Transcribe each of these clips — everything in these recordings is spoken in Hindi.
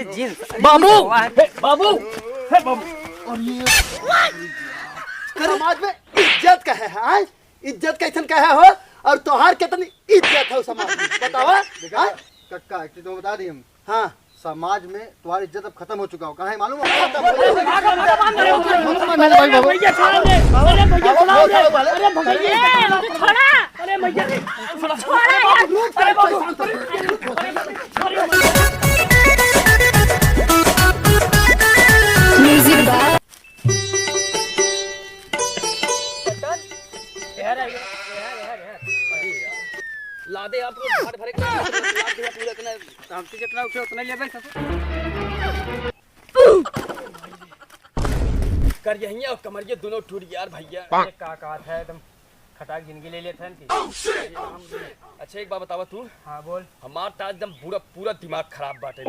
जींस बाबू बाबू और ये समाज में इज्जत का है, इज्जत कैसन का है हो, और तोहार कितनी इज्जत है समाज में बतावा। कक्का एक चीज तो बता दी हम। हाँ समाज में तुम्हारी इज्जत अब खत्म हो चुका हो। कहाँ है मालूम है? लादे आपको भार भरे पूरा इतना हमसे जितना उठे उतना ले भाई कर यही और कमरिया दोनों टूट गया यार भैया। का कहा था एकदम खटाक जिंदगी ले लेते हैं अच्छा एक बात बतावा तू। हाँ बोल। हमार तो एकदम पूरा दिमाग खराब बाटे।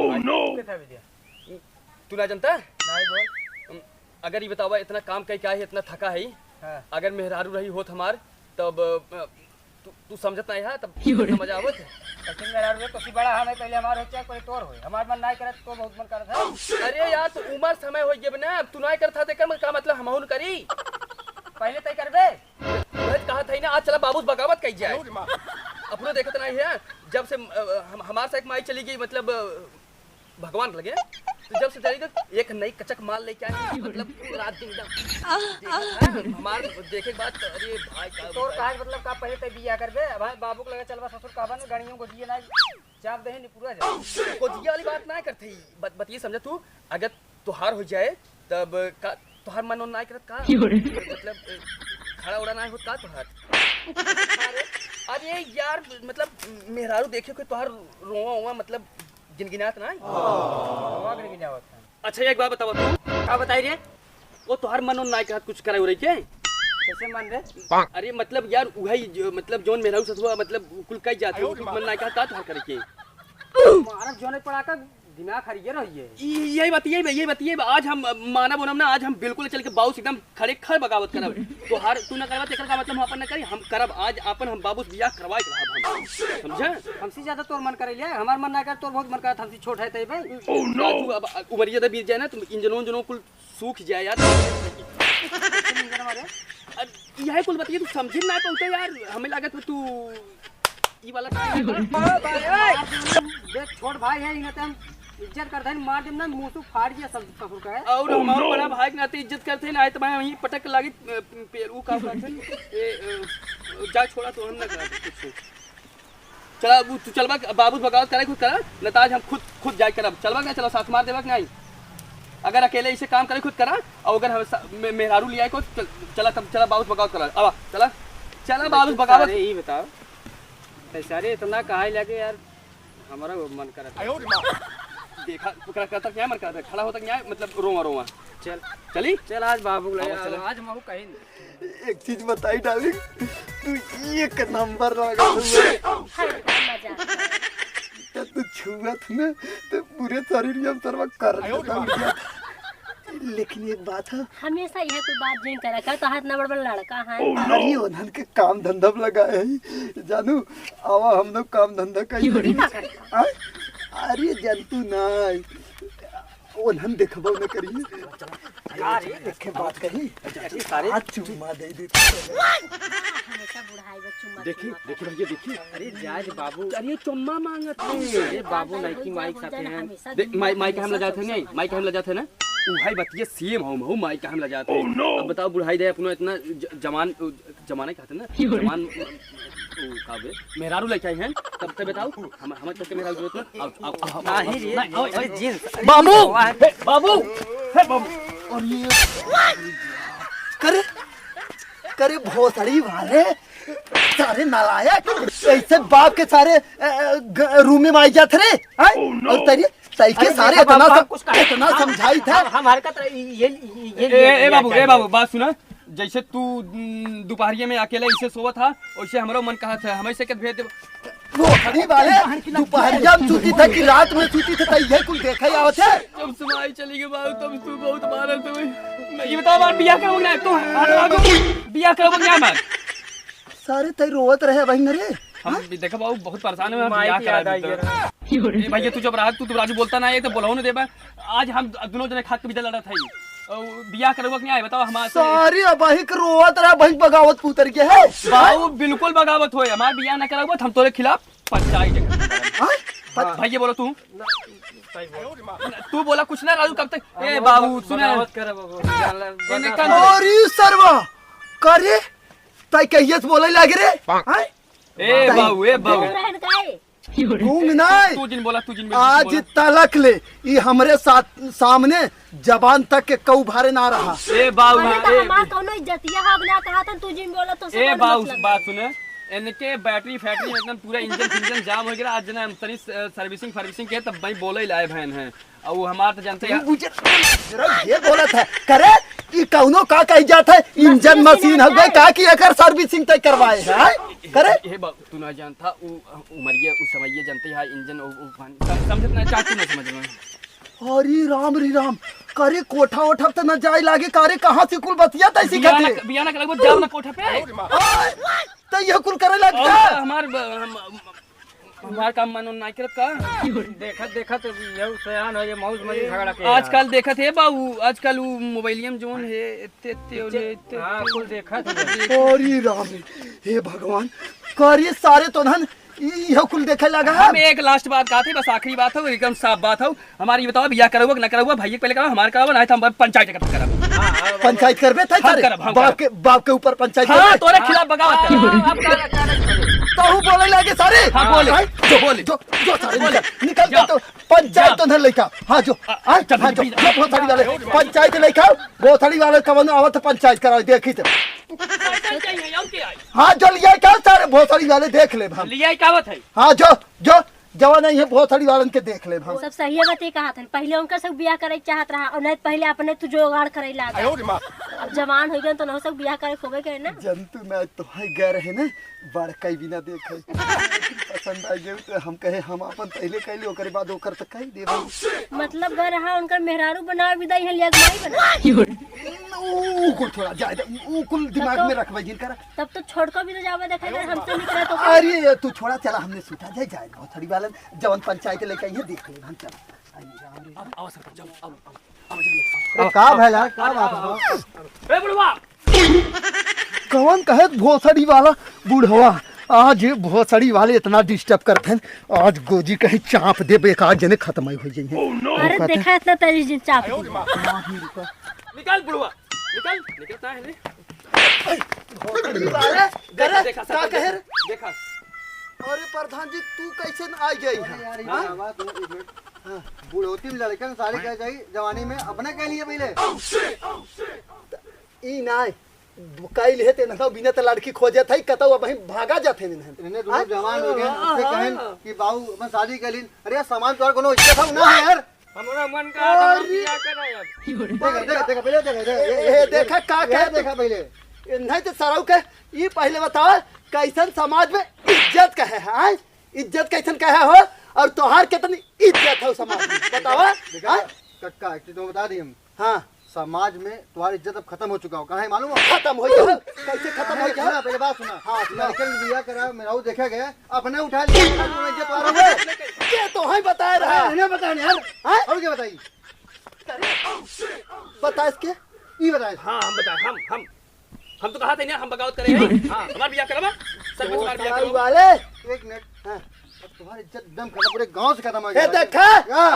तू ना जानता नहीं बोल। अगर ये बतावा इतना काम कई क्या है, इतना थका है। हाँ। अगर मेहरारू रही होत हमार तब तू समझत नहीं है, तब मजा आवत है। लेकिन मेरा रुपये तो बड़ा हमें पहले हमारे हो चाहे कोई तोर हो, हमारा मन नहीं करे तो बहुत मन करता है। अरे यार तो उम्र समय हो गए ना, तू नहीं करता थे कर का मतलब हम करी पहले तय करबे। कहा था ना आज चला बाबू बगावत कही जाए। अपने देखत नहीं है जब से हमारे से एक माई चली गई, मतलब भगवान लगे तो जब से चली एक नई कचक माल लेके आई, मतलब रात दिन एकदम हमारे देखे के बाद अरे भाई का तोर कहा मतलब का पहले तय बिया करबे। भाई बाबू को लगे चलवा ससुर कहबा न गाड़ियों को दिए ना चाप दे नहीं पूरा जा को दिया वाली बात ना करते ही बत ये समझ तू। अगर तुहार हो जाए तब का तुहार मन ना करत का, मतलब खड़ा उड़ा ना हो का तुहार। अरे यार मतलब मेहरारू देखे कोई तुहार रोवा मतलब गिनगिनात ना। अच्छा एक बात बताओ तू का बताई रे वो तुहार मन ना करत कुछ करे हो रही के कैसे मन रे? अरे मतलब यार वही मतलब जोन मेहरारू ससुआ मतलब कुल कई जाते हो मन ना का तुहार करे के मारा जोने पड़ा का दिमाग हरिये रही है। यही बताइए आज हम माना बोनम ना, आज हम बिल्कुल चल के बाबूस एकदम खड़े खड़ बगावत करब। तो हर तू ना करवा तेकर का मतलब हम अपन ना करी, हम करब आज अपन हम बाबूस बियाह करवाए हम समझा। हमसे ज्यादा तोर मन करे ले, हमार मन ना कर तोर बहुत मन करत। हमसे छोट है तई भाई। ओह नो अब उमरिया दा बीत जाए ना, तुम इंजनों कुल सूख जाए यार। यही कुल बताइए तू समझ ना पहुंचे यार, हमें लागत तू ई वाला देख छोट भाई है इने हम इज्जत करते हैं, मार देम ना मुंह से फाड़ दिया सब ससुर का है। और हमारा बड़ा भाई के नाते इज्जत करते हैं ना, तो मैं वहीं पटक लागी पेरू का जा छोड़ा तो हम ना करा कुछ। चला तू चलवा बाबू बगावत करे खुद करा नताज हम खुद जाए करब। चलवा क्या चला साथ मार देवा नहीं, अगर अकेले इसे काम करे खुद करा, और अगर हम मेहरारू लिया को चला तब चला बाबू बगावत करा। अब चला बाबू बगावत। यही बताओ सारे इतना कहा लगे यार, हमारा मन करा देखा करता क्या मन करता खड़ा होता क्या मतलब रोवा चल चली चल आज बाबू लगे आज हम कहीं एक चीज बताई डार्लिंग, तू एक नंबर लगा तू छुआत ना तो पूरे शरीर में तरवा कर देता। लेकिन एक बात है, हमेशा यह कोई बात नहीं करा कर तो हाथ ना बड़बड़ लड़का है। अरे ओनहन के काम धंधा लगा है जानू, आवा हम लोग काम धंधा का अरे जनतू नहीं ओनहन देखबो न करिए अरे देखे बात कही सारे आज चुम्मा दे दे। हमेशा बुढ़ाई बच्चों देखी भैया देखी। अरे जाज बाबू अरे चुम्मा मांगत अरे बाबू नहीं की माइक साथे हैं। देख माई का हम ले जाते हैं नहीं, माई का हम ले जाते हैं ना भाई बतिए सेम हो माई का हम ले जाते हैं। अब बताओ बुढ़ाई दे अपना इतना जमाने कहते हैं ना जमान काबे मेहरारू लेके आए हैं तब से बताओ हम तक के मेहरारू जरूरत ना नहीं रे जींस बाबू और ये करे करे भोसड़ी वाले सारे नालायक ऐसे बाप के सारे रूम में आई जाते रे और तेरी सही के सारे इतना समझाई था हम हरकत ये बाबू बात सुना। जैसे तू दोपहरिया में अकेला इसे सोवा था वैसे हमारा मन कहा था हमें से भेज दे भोसड़ी वाले दोपहरिया में सूती था कि रात में सूती था ये कुछ देखा ही आवत है। जब सुनाई चली गई बाबू तब तू बहुत मारा था। ये बताओ बात बियाह करोगे ना तू बियाह करोगे क्या मैं सारे तय रोवत रहे वही रे। हम देखा बाबू बहुत परेशान हुए हम बियाह करा ए भैया तू चुप रहा, तू राजू बोलता ना है तो बोलहो न देबा। आज हम दोनों जने खाद के बिजा लड़ा था बियाह करवा नहीं आए बताओ हमारे सारी अबही के रोवत रहा बही बगावत पुतर के है बाबू बिल्कुल बगावत होए हमार बियाह ना कराबो हम तोरे खिलाफ पंचायत भैया बोलो तू बोला कुछ ना राजू कब तक ए बाबू सुना अरे सरवा करे तय कहिए से बोले लागे रे ए बाबू रहन काहे घूम नहीं तू जिन बोला आज तलक ले ये हमरे साथ सामने जबान तक के कऊ भारे ना रहा ए बाबू मैंने तो हमार कोनो इज्जतिया हक ना कहा था तू जिन बोला तो ए बाबू बात सुने इनके बैटरी फैक्ट्री में एकदम पूरा इंजन जाम हो गया आज जना तनी सर्विसिंग के तब भाई बोले ही लाए बहन है और वो हमार तो जानते हैं ये बोला था करे ई कौनो का कही जाता है इंजन मशीन हो गई का की एकर सर्विसिंग तय करवाए है करे ए बाबू तू ना जानता उमरिए उस समझिए जानते है इंजन समझत ना चाहती ना समझ में हरी राम करे कोठा ओठा त न जाए लागे करे कहां से कुल बतिया तय सिखते बियाना के लगभग जाओ ना कोठा पे तो ये कुल करे लगता हमार काम मानो ना करत का देखत ये सयान है ये मौज मजी झगड़ा के आजकल देखत है बाबू आजकल वो मोबाइलियम जोन है इत्ते हां कुल देखत हरी राम हे भगवान करे सारे तो धन ये कुल देखे लगा हम एक लास्ट बात कहा थी बस आखिरी बात हो एकदम साफ बात हो हमारी ये बताओ बियाह करोगे ना करोगे भाई पहले कराओ हमारे कराओ ना तो हम पंचायत कराओ पंचायत करबे था बाप के ऊपर पंचायत हां तोरे खिलाफ बगावत कर तो हूं बोले लगे सारे हां बोले जो सारे निकल तो पंचायत तो धर लेका हां जो बहुत सारी वाले पंचायत लेका बहुत सारी वाले कवन आवत पंचायत करा देखी तो हाँ जो लिया क्या सारे बहुत सारी वाले देख ले हम लिया कावत है हाँ जो जवान नहीं है बहुत सारी वालन के देख ले हम सब सही बात ही कहा था पहले उनका सब बियाह करे चाहत रहा और नहीं पहले अपने तू जोगाड़ करे लागा अब जवान हो गए तो न सब बियाह करे खोबे करे ना जंतु मैं तो है गए रहे ना बड़का बिना देखे पसंद आ गए तो हम कहे हम अपन पहले कहली ओकर बाद ओकर तो कह देबे मतलब घर रहा उनका मेहरारू बना विदाई है लिया गई बना ऊ कुल थोड़ा जायदा ऊ कुल दिमाग में रखबे जिन कर तब तो छोड़ को भी तो जावे देखे अगर हमसे निकले तो अरे तू छोड़ा चला हमने सूटा जाए बहुत सारी वालन जवन पंचायत लेके ये देख ले हम चल आओ सरपंच आओ अरे का भाई यार का बात है ए बुढ़वा कौन कहे भोसड़ी वाला बुढ़वा आज भोसड़ी वाले इतना डिस्टर्ब करते हैं आज गोजी कहीं चाप दे बेकार जने खत्म हो जाइए अरे देखा इतना तेजी जिन चाप निकल बुढ़वा निकलता है भोसड़ी वाले गरे देखा का कहे रे? देखा अरे प्रधान जी तू कैसे न आ गई यार ये बात है एक मिनट बूढ़ोती में लड़कन सारी कह जाई जवानी में अपने कह लिए पहले ई नाय कैल हेते न बिना त लड़की खोजे थई कतौ अब भागा जाथे न इन्हें दोनों जवान हो गए उससे कहन कि बाबू अपन शादी कर लीन अरे सामान तोर कोनो इज्जत हम ना है यार हमारा मन का था बियाह करा यार देखा पहले ए देखा का कह देखा पहले नहीं तो सराउ के ये पहले बताओ कैसन समाज में इज्जत कहे है इज्जत कैसन कहे हो और तोहार कितनी इज्जत है समाज में बताओ देखा कक्का एक चीज बता दी हम हाँ समाज में तुम्हारी इज्जत अब खत्म हो चुका हो कहाँ है मालूम हो खत्म हो गया कैसे खत्म हो गया पहले बात सुना हाँ लड़के ने बियाह करा मेरा वो देखा गया अपने उठा लिया इज्जत वाला ये तो है बता रहा है इन्हें बताया यार और क्या बताइए बता इसके ये बताए हाँ हम बताए हम तो कहा थे ना हम बगावत करेंगे हाँ हमारा बियाह करवा सरपंच हमारा बियाह करवा वाले एक मिनट अब तुम्हारी इज्जत एकदम खत्म पूरे गांव से खत्म हो ये गया देखा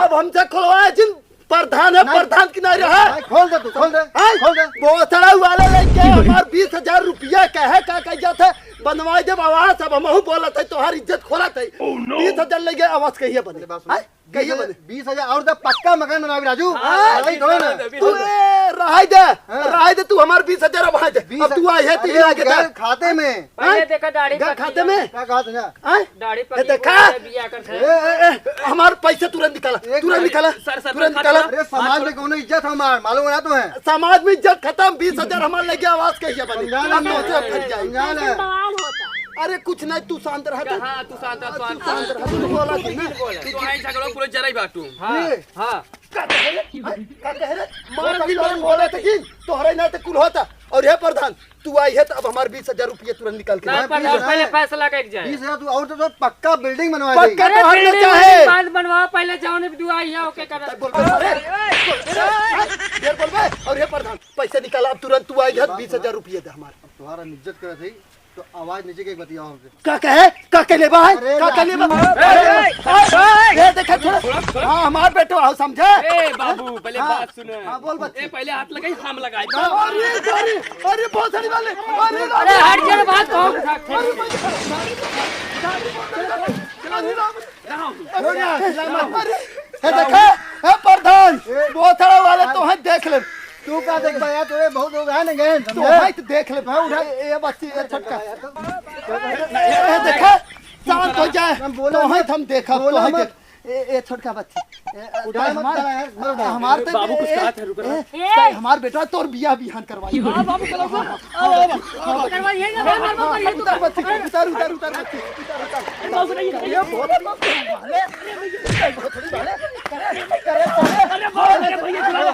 अब हमसे खुलवाया जिन प्रधान है प्रधान किनारे रहा खोल दे तू खोल दे खोल दे बोतड़ा वाले लेके हमार 20,000 रुपया कहे का कह जाते बनवाई दे आवास अब हमहू बोला थे तोहार इज्जत खोला थे 20,000 ले गए आवास कहिए बने कहिए बने 20,000 और तो पक्का मकान बनावी राजू तू रहा दे तू हमार 20,000 अब दे अब तू आई है तो ये आगे दे खाते में पहले देखा दाढ़ी घर खाते में क्या कहा तुझे दाढ़ी ये देखा बियाह करते हमार पैसे तुरंत निकाला तुरंत निकाला अरे समाज में कौन इज्जत हमार मालूम है ना तुम्हें समाज में इज्जत खत्म 20,000 हमारे लेके आवास कहिए बने समझा ले। बवाल होता अरे कुछ नहीं, तू शांत रह। हाँ तू शांत रह, शांत शांत रह, तू बोला थी ना। तू आई झगड़ो पूरे जरा ही बाटू। हाँ ये। हाँ का कह रहे मार भी लोग बोले थे कि तोहरे ना तो कुल होता। और हे प्रधान तू आई है तो अब हमारे 20,000 रुपये तुरंत निकाल के नहीं, पर पहले फैसला कर जाए। 20,000 तू और तो पक्का बिल्डिंग बनवा देगी। पक्का तो हम लोग चाहे बात बनवा पहले जाने दुआ है ओके कर। बोल बे। और हे प्रधान पैसे निकाला अब तुरंत। तू आई है 20,000 रुपये दे हमारे। तुम्हारा इज्जत कर थी तो आवाज नीचे के बतियाओ हमसे। का कह लेबा है का कह लेबा ये देख थोड़ा। हां हमार बेटो आओ समझे। ए बाबू पहले बात सुन। हां बोल बच्चे। ए पहले हाथ लगाई हम लगाए। अरे बहुत सारी वाले। अरे हट जा बात हे देखा हे प्रधान बहुत सारा वाले तो है देख ले। तू का देख भाई तोरे बहुत लोग हैं ना गए तो है तो देख ले भाई। उठा ये बच्ची ये छटका ये देखा शांत हो जाए। तो है हम देखा तो है देख ये छोटका बच्ची हमार बाबू कुछ कहा था रुको। हमार बेटा तोर बियाह बिहान करवाई। हां बाबू चलो करवाइए उतार बच्ची उतार उतार उतार बच्ची उतार उतार। ये बहुत वाले अरे भैया चला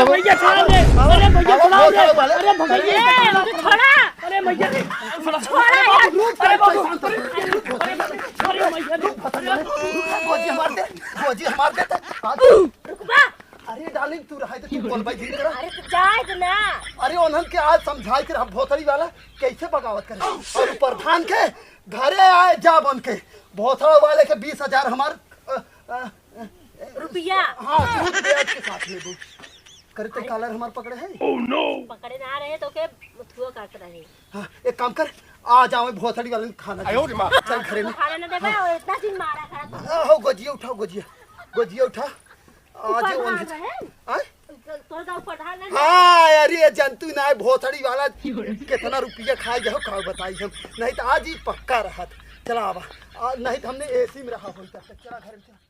भैया छोड़ दे। अरे भैया चलाओ दे। अरे भैया छोड़ा। अरे भैया छोड़ा यार। अरे बाबू अरे भैया गोजी हमार दे। अरे डार्लिंग तू रहा तो तू बोल भाई धीरे करा। अरे तो जाए तो ना। अरे उन्हन के आज समझाई के भोसड़ी वाला कैसे बगावत करे। और प्रधान के घरे आए जा बन के भोसड़ा वाले के 20,000 हमार रुपया। हाँ सूद ब्याज के साथ ले दो करे तो कॉलर हमार पकड़े है। पकड़े ना रहे तो के थुआ काट रहे। हाँ एक काम कर आ जाओ भोसड़ी वाले खाना चल घरे में। खाना ना देबे और इतना दिन मारा खा। हो गोजिया उठाओ गोजिया उठा आज आए। तोर का पढ़ा ना। हाँ अरे जंतु ना भोसड़ी वाला कितना रुपया खाए जाओ का बताई हम। नहीं तो आज ही पक्का रहा। चला आवा नहीं तो हमने एसी में रहा होता। चला घर में।